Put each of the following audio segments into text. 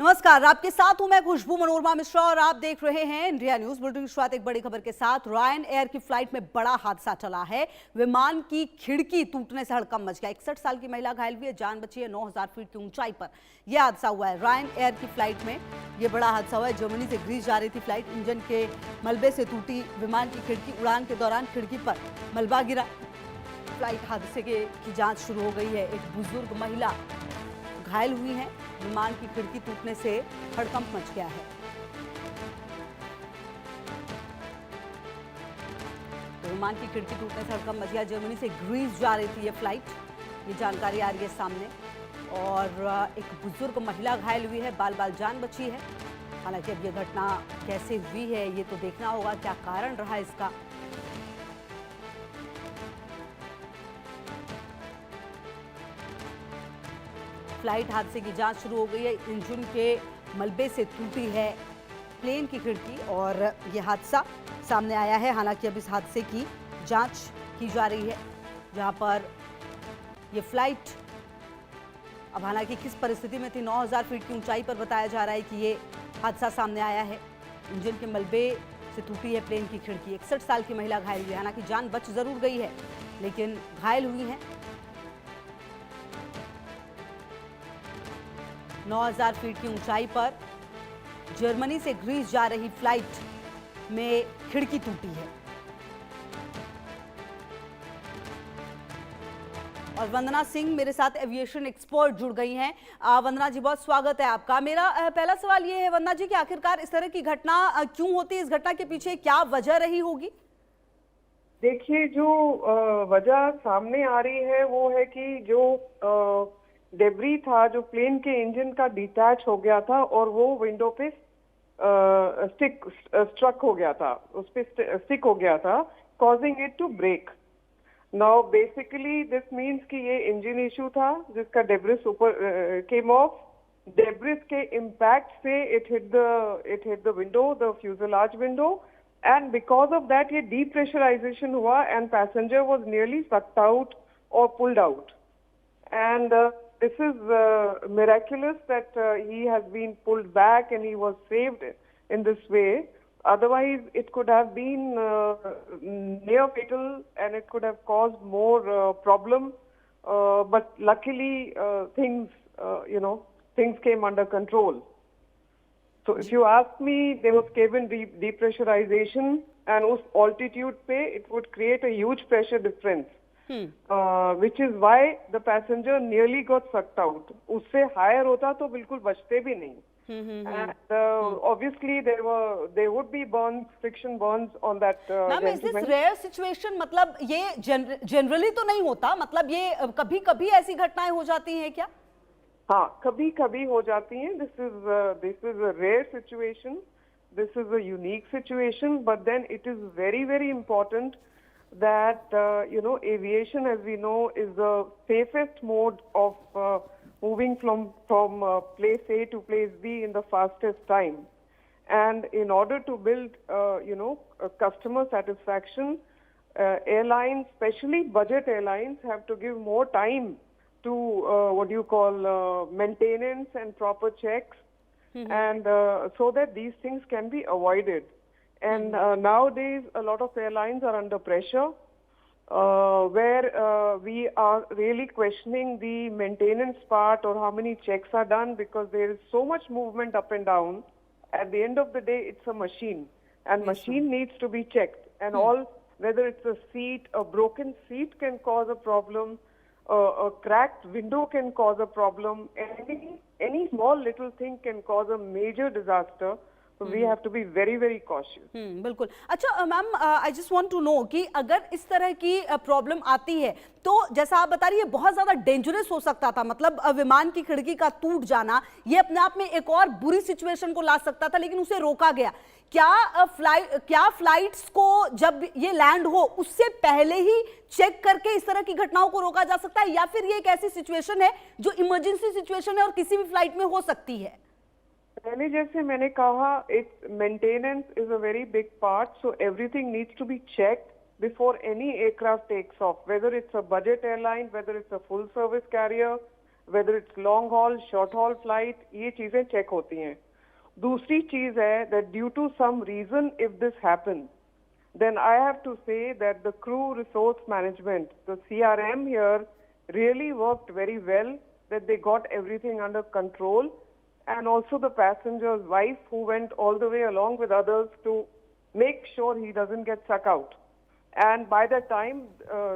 नमस्कार, आपके साथ हूं मैं खुशबू मनोरमा मिश्रा और आप देख रहे हैं इंडिया न्यूज बुलेटिन की शुरुआत एक बड़ी खबर के साथ। रायन एयर की फ्लाइट में बड़ा हादसा चला है। विमान की खिड़की टूटने से हड़कंप मच गया। 61 साल की महिला घायल हुई है, जान बची है। 9000 फीट की ऊंचाई पर यह हादसा हुआ है। रायन एयर की फ्लाइट में यह बड़ा हादसा हुआ है। जर्मनी से ग्रीस जा रही थी फ्लाइट, इंजन के मलबे से टूटी विमान की खिड़की। उड़ान के दौरान खिड़की पर मलबा गिरा। फ्लाइट हादसे की जांच शुरू हो गई है। एक बुजुर्ग महिला घायल हुई हैं। विमान की खिड़की टूटने से हड़कंप मच गया है। तो विमान की खिड़की टूटने से हड़कंप मच गया। जर्मनी से ग्रीस जा रही थी ये फ्लाइट, ये जानकारी आ रही है सामने। और एक बुजुर्ग महिला घायल हुई है, बाल बाल जान बची है। हालांकि अब ये घटना कैसे हुई है ये तो देखना होगा, क्या कारण रहा इसका। फ्लाइट हादसे की जांच शुरू हो गई है। इंजन के मलबे से टूटी है प्लेन की खिड़की और यह हादसा सामने आया है। हालांकि अब इस हादसे की जांच की जा रही है, जहां पर यह फ्लाइट अब हालांकि किस परिस्थिति में थी। 9000 फीट की ऊंचाई पर बताया जा रहा है कि ये हादसा सामने आया है। इंजन के मलबे से टूटी है प्लेन की खिड़की। 61 साल की महिला घायल हुई है। हालांकि जान बच जरूर गई है, लेकिन घायल हुई हैं। 9000 फीट की ऊंचाई पर जर्मनी से ग्रीस जा रही फ्लाइट में खिड़की टूटी है। और वंदना सिंह मेरे साथ एविएशन एक्सपर्ट जुड़ गई हैं। वंदना जी, बहुत स्वागत है आपका। मेरा पहला सवाल ये है वंदना जी कि आखिरकार इस तरह की घटना क्यों होती है? इस घटना के पीछे क्या वजह रही होगी? देखिए, जो वजह सामने आ रही है वो है कि जो डेब्री था, जो प्लेन के इंजन का डिटैच हो गया था और वो विंडो पे स्ट्रक हो गया था, उस पे स्टिक हो गया था, causing it to break. Now basically this means कि ये इंजन इशू था जिसका डेब्रिस ऊपर केम ऑफ। डेब्रिस के इम्पैक्ट से it hit the window, the fuselage window, and because of that ये depressurization हुआ and passenger was nearly sucked out or pulled out. And this is miraculous that he has been pulled back and he was saved in this way. Otherwise, it could have been near fatal and it could have caused more problem. But luckily, things came under control. So if you ask me, there was cabin depressurization and उस altitude पे it would create a huge pressure difference. Which is why the passenger nearly got sucked out. उससे higher होता तो बिल्कुल बचते भी नहीं. And obviously there would be burns, friction burns on that Ma'am, is this rare situation? मतलब ये generally तो नहीं होता, मतलब ये कभी-कभी ऐसी घटनाएं हो जाती हैं क्या? हाँ, कभी कभी हो जाती हैं. This is a rare situation. This is a unique situation. But then it is very, very important that aviation, as we know, is the safest mode of moving from place A to place B in the fastest time. And in order to build customer satisfaction, airlines, especially budget airlines, have to give more time to maintenance and proper checks, and so that these things can be avoided. And nowadays, a lot of airlines are under pressure, where we are really questioning the maintenance part or how many checks are done, because there is so much movement up and down. At the end of the day, it's a machine, and machine needs to be checked. And whether it's a seat, a broken seat can cause a problem. A cracked window can cause a problem. Any small little thing can cause a major disaster. So we have to be very, very cautious. बिल्कुल। अच्छा ma'am, I just want to know कि अगर इस तरह की problem आती है तो जैसा आप बता रही है बहुत ज्यादा डेंजरस हो सकता था। मतलब विमान की खिड़की का टूट जाना ये अपने आप में एक और बुरी सिचुएशन को ला सकता था, लेकिन उसे रोका गया। क्या फ्लाइट्स को जब ये लैंड हो उससे पहले ही चेक करके इस तरह की घटनाओं को रोका जा सकता है, या फिर ये एक ऐसी सिचुएशन है जो इमरजेंसी सिचुएशन है और किसी भी फ्लाइट में हो सकती है? पहले जैसे मैंने कहा, it's maintenance is a very big part, so everything needs to be checked before any aircraft takes off, whether it's a budget airline, whether it's a full service carrier, whether it's long haul, short haul flight, ये चीजें check होती हैं. दूसरी चीज है that due to some reason if this happens, then I have to say that the crew resource management, the CRM here really worked very well, that they got everything under control, and also the passenger's wife who went all the way along with others to make sure he doesn't get stuck out. And by that time,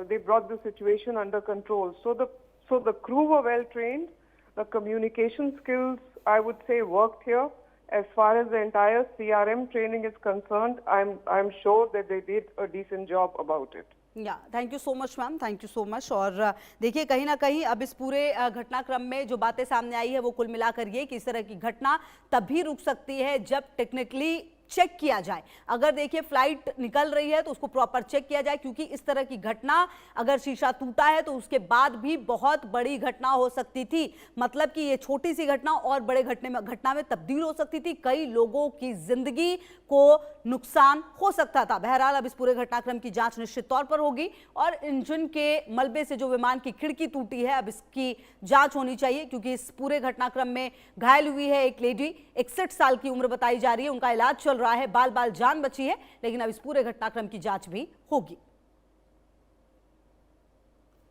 they brought the situation under control. So the crew were well trained. The communication skills, I would say, worked here. As far as the entire CRM training is concerned, I'm sure that they did a decent job about it. या thank you so much ma'am, thank you so much. और देखिए कहीं ना कहीं अब इस पूरे घटनाक्रम में जो बातें सामने आई है वो कुल मिलाकर ये कि इस तरह की घटना तभी रुक सकती है जब टेक्निकली चेक किया जाए। अगर देखिए फ्लाइट निकल रही है तो उसको प्रॉपर चेक किया जाए, क्योंकि इस तरह की घटना अगर शीशा टूटा है तो उसके बाद भी बहुत बड़ी घटना हो सकती थी। मतलब कि ये छोटी सी घटना और बड़े घटना में तब्दील हो सकती थी, कई लोगों की जिंदगी को नुकसान हो सकता था। बहरहाल अब इस पूरे घटनाक्रम की जांच निश्चित तौर पर होगी और इंजन के मलबे से जो विमान की खिड़की टूटी है अब इसकी जांच होनी चाहिए, क्योंकि इस पूरे घटनाक्रम में घायल हुई है एक लेडी, 61 साल की उम्र बताई जा रही है, उनका इलाज चल रहा है, बाल बाल जान बची है, लेकिन अब इस पूरे घटनाक्रम की जांच भी होगी।